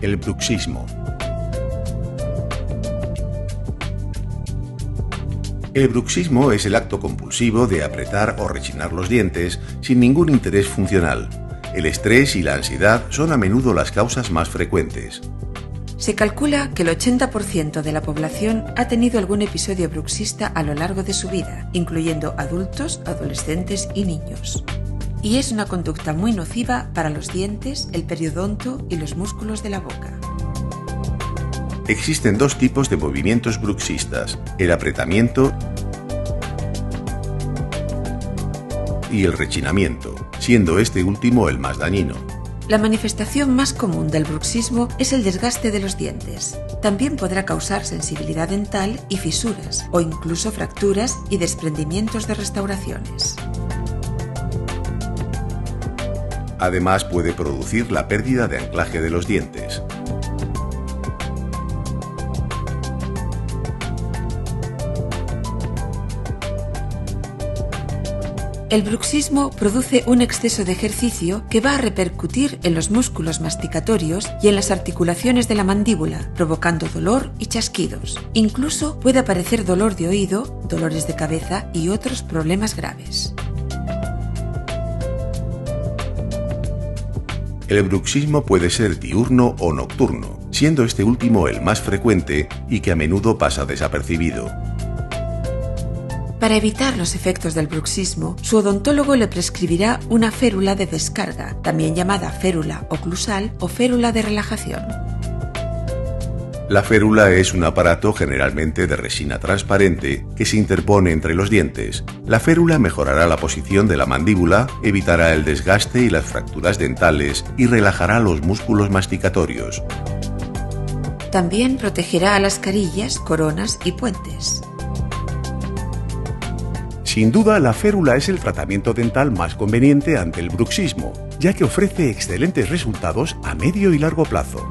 El bruxismo. El bruxismo es el acto compulsivo de apretar o rechinar los dientes sin ningún interés funcional. El estrés y la ansiedad son a menudo las causas más frecuentes. Se calcula que el 80% de la población ha tenido algún episodio bruxista a lo largo de su vida, incluyendo adultos, adolescentes y niños. Y es una conducta muy nociva para los dientes, el periodonto y los músculos de la boca. Existen dos tipos de movimientos bruxistas: el apretamiento y el rechinamiento, siendo este último el más dañino. La manifestación más común del bruxismo es el desgaste de los dientes. También podrá causar sensibilidad dental y fisuras, o incluso fracturas y desprendimientos de restauraciones. Además, puede producir la pérdida de anclaje de los dientes. El bruxismo produce un exceso de ejercicio que va a repercutir en los músculos masticatorios y en las articulaciones de la mandíbula, provocando dolor y chasquidos. Incluso puede aparecer dolor de oído, dolores de cabeza y otros problemas graves. El bruxismo puede ser diurno o nocturno, siendo este último el más frecuente y que a menudo pasa desapercibido. Para evitar los efectos del bruxismo, su odontólogo le prescribirá una férula de descarga, también llamada férula oclusal o férula de relajación. La férula es un aparato generalmente de resina transparente que se interpone entre los dientes. La férula mejorará la posición de la mandíbula, evitará el desgaste y las fracturas dentales y relajará los músculos masticatorios. También protegerá a las carillas, coronas y puentes. Sin duda, la férula es el tratamiento dental más conveniente ante el bruxismo, ya que ofrece excelentes resultados a medio y largo plazo.